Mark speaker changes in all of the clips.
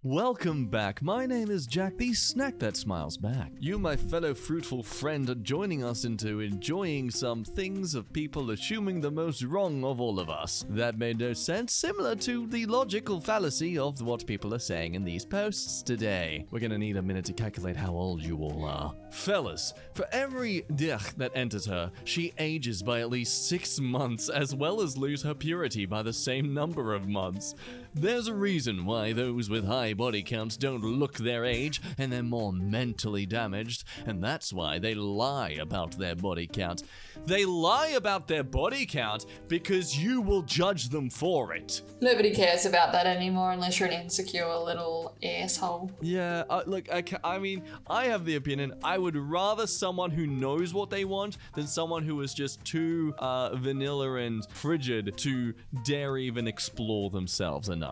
Speaker 1: Welcome back. My name is Jack, the snack that smiles back. You, my fellow fruitful friend, are joining us into enjoying some things of people assuming the most wrong of all of us. That made no sense, similar to the logical fallacy of what people are saying in these posts today. We're gonna need a minute to calculate how old you all are. Fellas, for every dich that enters her, she ages by at least 6 months, as well as lose her purity by the same number of months. There's a reason why those with high body counts don't look their age, and they're more mentally damaged, and that's why they lie about their body count. They lie about their body count because you will judge them for it.
Speaker 2: Nobody cares about that anymore unless you're an insecure little asshole.
Speaker 1: Yeah, look, I mean, I have the opinion, I would rather someone who knows what they want than someone who is just too vanilla and frigid to dare even explore themselves enough.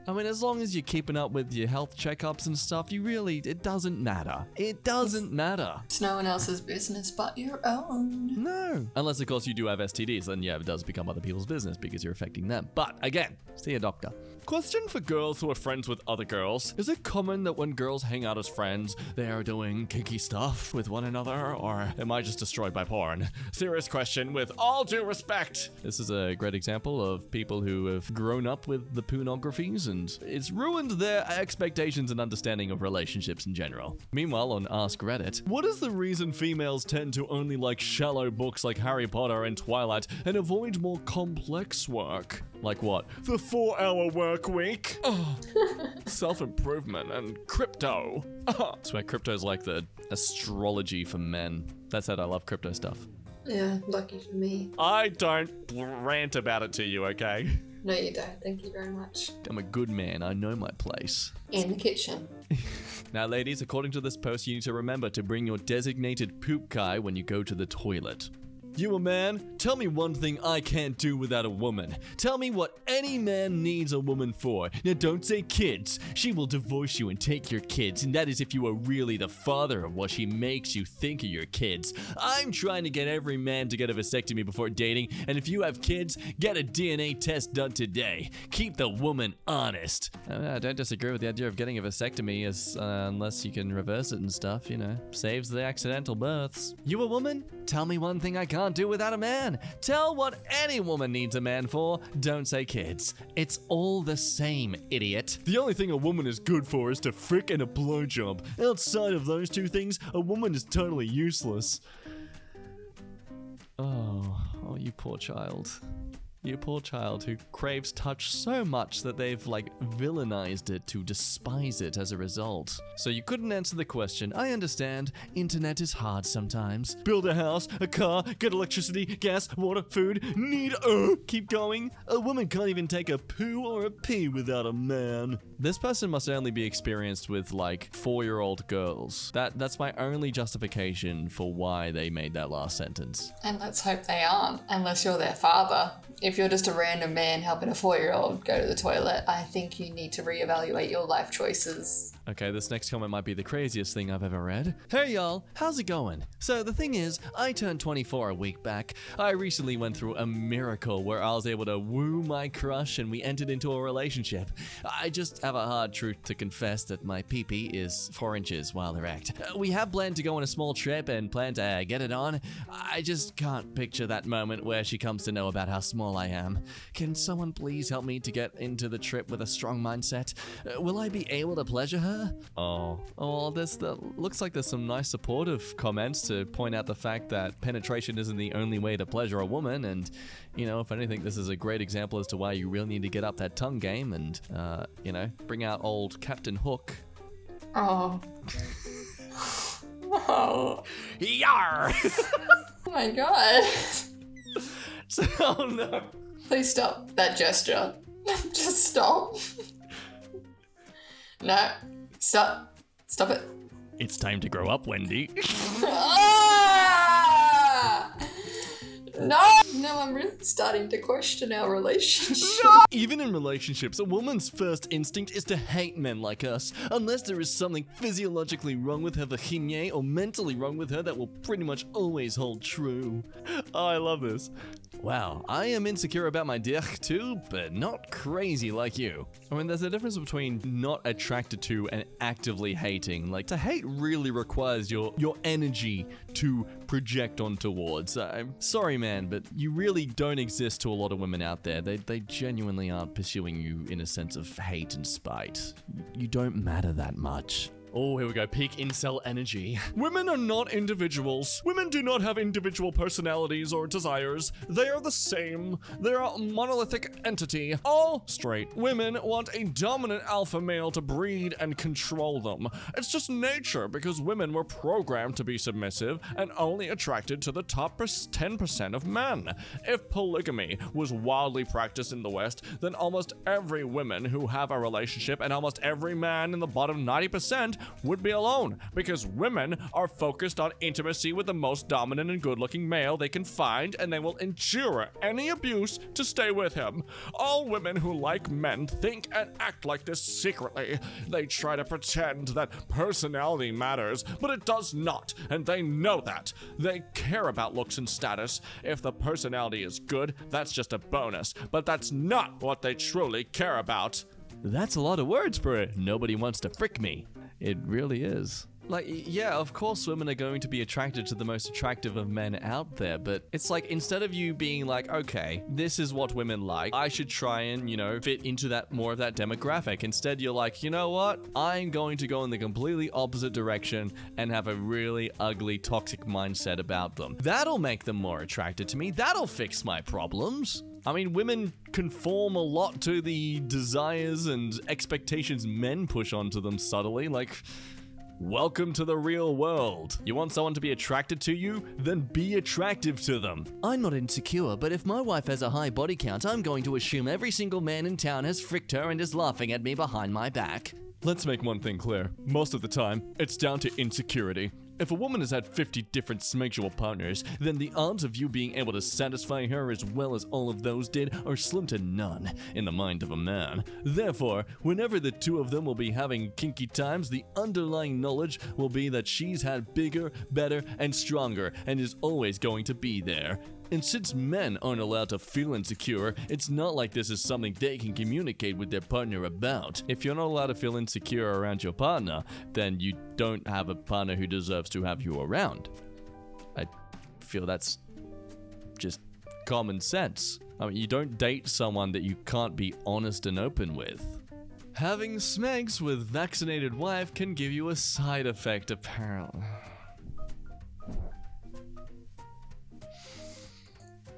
Speaker 1: I mean, as long as you're keeping up with your health checkups and stuff, it doesn't matter. It doesn't matter.
Speaker 2: It's no one else's business but your own.
Speaker 1: No. Unless, of course, you do have STDs, then yeah, it does become other people's business because you're affecting them. But, again, see a doctor. Question for girls who are friends with other girls. Is it common that when girls hang out as friends, they are doing kinky stuff with one another, or am I just destroyed by porn? Serious question with all due respect. This is a great example of people who have grown up with the pornographies, and it's ruined their expectations and understanding of relationships in general. Meanwhile, on Ask Reddit, what is the reason females tend to only like shallow books like Harry Potter and Twilight and avoid more complex work? Like what? The 4-hour work week? Oh. Self-improvement and crypto. I swear crypto's like the astrology for men. That said, I love crypto stuff.
Speaker 2: Yeah, lucky for me.
Speaker 1: I don't rant about it to you, okay?
Speaker 2: No, you don't. Thank you very much.
Speaker 1: I'm a good man. I know my place.
Speaker 2: In the kitchen.
Speaker 1: Now, ladies, according to this post, you need to remember to bring your designated poop guy when you go to the toilet. You a man? Tell me one thing I can't do without a woman. Tell me what any man needs a woman for. Now don't say kids. She will divorce you and take your kids, and that is if you are really the father of what she makes you think of your kids. I'm trying to get every man to get a vasectomy before dating, and if you have kids, get a DNA test done today. Keep the woman honest. I don't disagree with the idea of getting a vasectomy unless you can reverse it and stuff, saves the accidental births. You a woman? Tell me one thing I can't do without a man. Tell what any woman needs a man for. Don't say kids. It's all the same, idiot. The only thing a woman is good for is to frick and a blowjob. Outside of those two things, a woman is totally useless. Oh, you poor child. You poor child who craves touch so much that they've, villainized it to despise it as a result. So you couldn't answer the question. I understand. Internet is hard sometimes. Build a house, a car, get electricity, gas, water, food, keep going. A woman can't even take a poo or a pee without a man. This person must only be experienced with, 4-year-old girls. That's my only justification for why they made that last sentence.
Speaker 2: And let's hope they aren't, unless you're their father. If you're just a random man helping a 4-year-old go to the toilet, I think you need to reevaluate your life choices.
Speaker 1: Okay, this next comment might be the craziest thing I've ever read. Hey y'all, how's it going? So the thing is, I turned 24 a week back. I recently went through a miracle where I was able to woo my crush and we entered into a relationship. I just have a hard truth to confess that my pee-pee is 4 inches while erect. We have planned to go on a small trip and plan to get it on. I just can't picture that moment where she comes to know about how small I am. Can someone please help me to get into the trip with a strong mindset? Will I be able to pleasure her? Looks like there's some nice supportive comments to point out the fact that penetration isn't the only way to pleasure a woman, and, if anything, this is a great example as to why you really need to get up that tongue game and, bring out old Captain Hook.
Speaker 2: Oh. Oh.
Speaker 1: Yar!
Speaker 2: Oh my god.
Speaker 1: Oh no.
Speaker 2: Please stop that gesture. Just stop. No. Stop it.
Speaker 1: It's time to grow up, Wendy.
Speaker 2: Ah! No, I'm really starting to question our relationship.
Speaker 1: No! Even in relationships, a woman's first instinct is to hate men like us, unless there is something physiologically wrong with her vagina or mentally wrong with her that will pretty much always hold true. Oh, I love this. Wow, I am insecure about my dick too, but not crazy like you. I mean, there's a difference between not attracted to and actively hating. Like, to hate really requires your energy to project on towards. I'm sorry, man, but you really don't exist to a lot of women out there. They genuinely aren't pursuing you in a sense of hate and spite. You don't matter that much. Oh, here we go. Peak incel energy. Women are not individuals. Women do not have individual personalities or desires. They are the same. They are a monolithic entity. All straight women want a dominant alpha male to breed and control them. It's just nature because women were programmed to be submissive and only attracted to the top 10% of men. If polygamy was wildly practiced in the West, then almost every woman who have a relationship and almost every man in the bottom 90% would be alone, because women are focused on intimacy with the most dominant and good-looking male they can find, and they will endure any abuse to stay with him. All women who like men think and act like this secretly. They try to pretend that personality matters, but it does not, and they know that. They care about looks and status. If the personality is good, that's just a bonus, but that's not what they truly care about. That's a lot of words for it. Nobody wants to frick me. It really is. Like, yeah, of course women are going to be attracted to the most attractive of men out there, but it's like, instead of you being like, okay, this is what women like, I should try and, fit into that more of that demographic. Instead, you're like, you know what? I'm going to go in the completely opposite direction and have a really ugly, toxic mindset about them. That'll make them more attracted to me. That'll fix my problems. I mean, women conform a lot to the desires and expectations men push onto them subtly, like, welcome to the real world. You want someone to be attracted to you? Then be attractive to them. I'm not insecure, but if my wife has a high body count, I'm going to assume every single man in town has fricked her and is laughing at me behind my back. Let's make one thing clear. Most of the time, it's down to insecurity. If a woman has had 50 different sexual partners, then the odds of you being able to satisfy her as well as all of those did are slim to none in the mind of a man. Therefore, whenever the two of them will be having kinky times, the underlying knowledge will be that she's had bigger, better, and stronger, and is always going to be there. And since men aren't allowed to feel insecure, it's not like this is something they can communicate with their partner about. If you're not allowed to feel insecure around your partner, then you don't have a partner who deserves to have you around. I feel that's just common sense. I mean, you don't date someone that you can't be honest and open with. Having smegs with vaccinated wife can give you a side effect, apparently.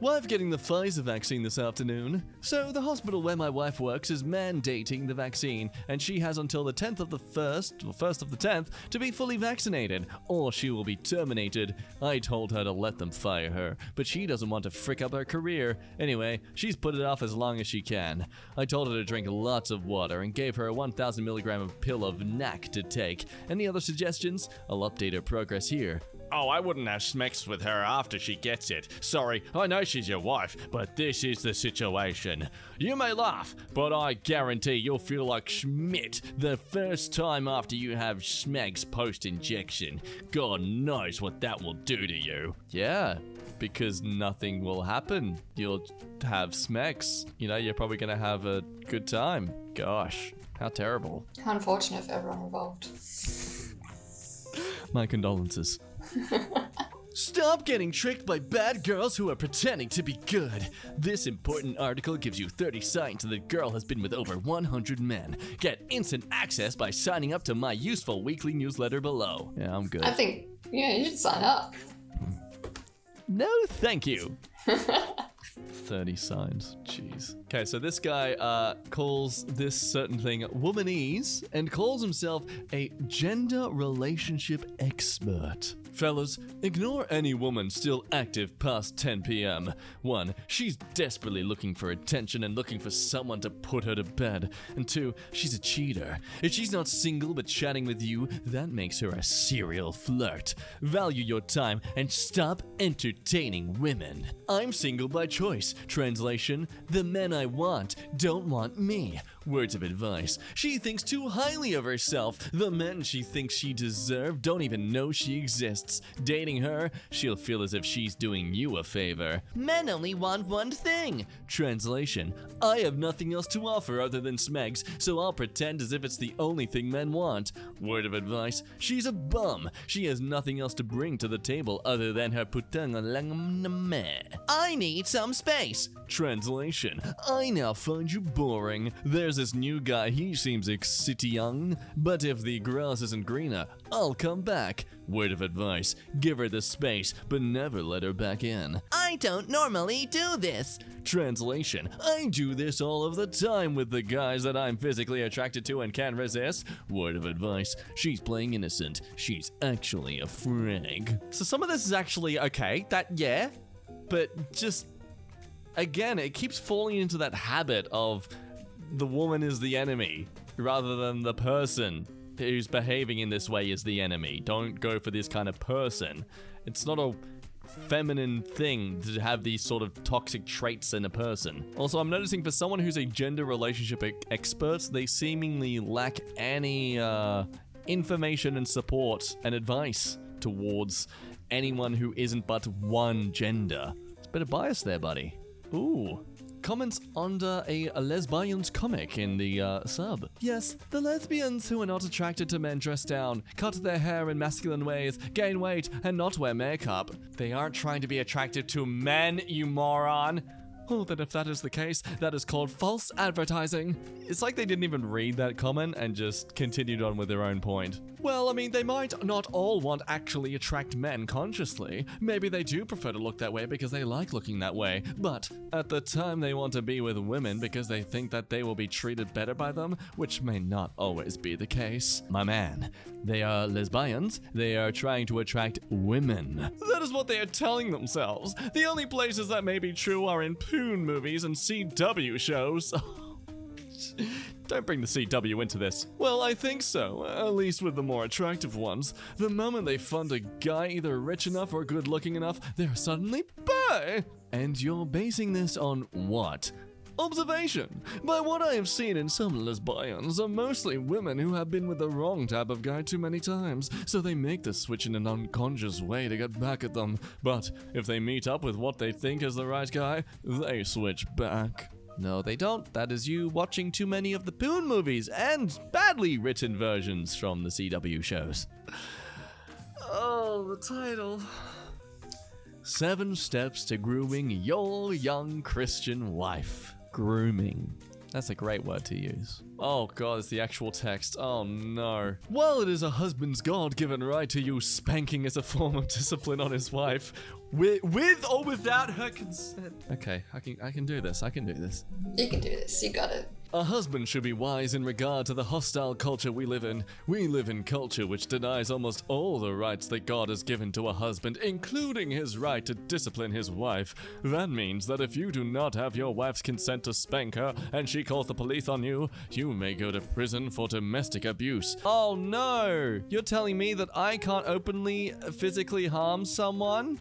Speaker 1: Wife getting the Pfizer vaccine this afternoon. So the hospital where my wife works is mandating the vaccine, and she has until the 10th of the 1st, or 1st of the 10th, to be fully vaccinated, or she will be terminated. I told her to let them fire her, but she doesn't want to frick up her career. Anyway, she's put it off as long as she can. I told her to drink lots of water and gave her a 1,000 milligram pill of NAC to take. Any other suggestions? I'll update her progress here. Oh, I wouldn't have sex with her after she gets it. Sorry, I know she's your wife, but this is the situation. You may laugh, but I guarantee you'll feel like Schmidt the first time after you have Schmegs post-injection. God knows what that will do to you. Yeah, because nothing will happen. You'll have Schmegs. You're probably going to have a good time. Gosh, how terrible.
Speaker 2: How unfortunate for everyone involved.
Speaker 1: My condolences. Stop getting tricked by bad girls who are pretending to be good. This important article gives you 30 signs that a girl has been with over 100 men. Get instant access by signing up to my useful weekly newsletter below. Yeah, I'm good.
Speaker 2: I think, you should sign up.
Speaker 1: No, thank you. 30 signs. Jeez. Okay, so this guy calls this certain thing womanese and calls himself a gender relationship expert. Fellas, ignore any woman still active past 10 p.m. 1. She's desperately looking for attention and looking for someone to put her to bed. And 2. She's a cheater. If she's not single but chatting with you, that makes her a serial flirt. Value your time and stop entertaining women. I'm single by choice. Translation, the men I want don't want me. Words of advice. She thinks too highly of herself. The men she thinks she deserves don't even know she exists. Dating her, she'll feel as if she's doing you a favor. Men only want one thing. Translation. I have nothing else to offer other than smegs, so I'll pretend as if it's the only thing men want. Word of advice. She's a bum. She has nothing else to bring to the table other than her putanga langame. I need some space. Translation. I now find you boring. There's this new guy, he seems exciting, but if the grass isn't greener, I'll come back. Word of advice. Give her the space, but never let her back in. I don't normally do this. Translation. I do this all of the time with the guys that I'm physically attracted to and can't resist. Word of advice. She's playing innocent. She's actually a frag. So some of this is actually okay, but just, again, it keeps falling into that habit of the woman is the enemy rather than the person who's behaving in this way is the enemy. Don't go for this kind of person. It's not a feminine thing to have these sort of toxic traits in a person. Also, I'm noticing for someone who's a gender relationship expert, they seemingly lack any information and support and advice towards anyone who isn't but one gender. It's a bit of bias there, buddy. Ooh. Comments under a lesbians comic in the sub. Yes, the lesbians who are not attracted to men dress down, cut their hair in masculine ways, gain weight, and not wear makeup. They aren't trying to be attractive to men, you moron. Oh, then if that is the case, that is called false advertising. It's like they didn't even read that comment and just continued on with their own point. Well, I mean, they might not all want to actually attract men consciously. Maybe they do prefer to look that way because they like looking that way. But at the time they want to be with women because they think that they will be treated better by them, which may not always be the case. My man, they are lesbians. They are trying to attract women. That is what they are telling themselves. The only places that may be true are in poon movies and CW shows. Don't bring the CW into this. Well, I think so, at least with the more attractive ones. The moment they find a guy either rich enough or good looking enough, they're suddenly bi. And you're basing this on what? Observation. By what I have seen in some lesbians are mostly women who have been with the wrong type of guy too many times, so they make the switch in an unconscious way to get back at them. But if they meet up with what they think is the right guy, they switch back. No, they don't. That is you watching too many of the poon movies and badly written versions from the CW shows. Oh, the title. 7 Steps to Grooming Your Young Christian Wife. Grooming. That's a great word to use. Oh god, it's the actual text. Oh no. While it is a husband's God-given right to use spanking as a form of discipline on his wife, with or without her consent. Okay, I can do this. I can do this.
Speaker 2: You can do this. You got it.
Speaker 1: A husband should be wise in regard to the hostile culture we live in. We live in culture which denies almost all the rights that God has given to a husband, including his right to discipline his wife. That means that if you do not have your wife's consent to spank her and she calls the police on you, you may go to prison for domestic abuse. Oh no! You're telling me that I can't openly physically harm someone?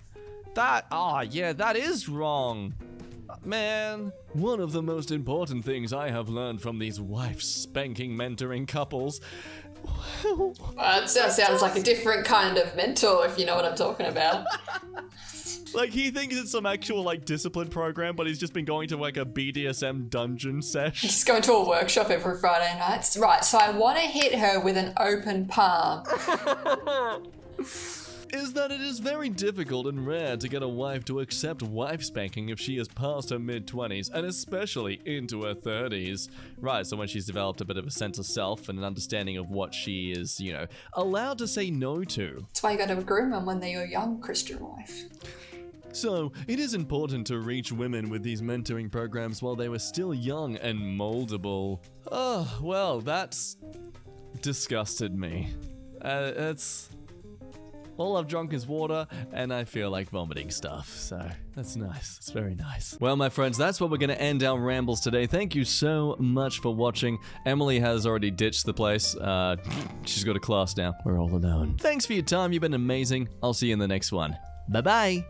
Speaker 1: That is wrong. Man, one of the most important things I have learned from these wife-spanking mentoring couples.
Speaker 2: That sounds like a different kind of mentor, if you know what I'm talking about.
Speaker 1: Like, he thinks it's some actual, like, discipline program, but he's just been going to, like, a BDSM dungeon sesh.
Speaker 2: He's going to a workshop every Friday nights. Right, so I want to hit her with an open palm.
Speaker 1: Is that it is very difficult and rare to get a wife to accept wife spanking if she is past her mid-20s and especially into her 30s. Right, so when she's developed a bit of a sense of self and an understanding of what she is, allowed to say no to.
Speaker 2: That's why you got to groom them when they're your young Christian wife.
Speaker 1: So, it is important to reach women with these mentoring programs while they were still young and moldable. Oh, well, that's disgusted me. All I've drunk is water, and I feel like vomiting stuff, so that's nice. It's very nice. Well, my friends, that's where we're going to end our rambles today. Thank you so much for watching. Emily has already ditched the place. She's got a class now. We're all alone. Thanks for your time. You've been amazing. I'll see you in the next one. Bye-bye.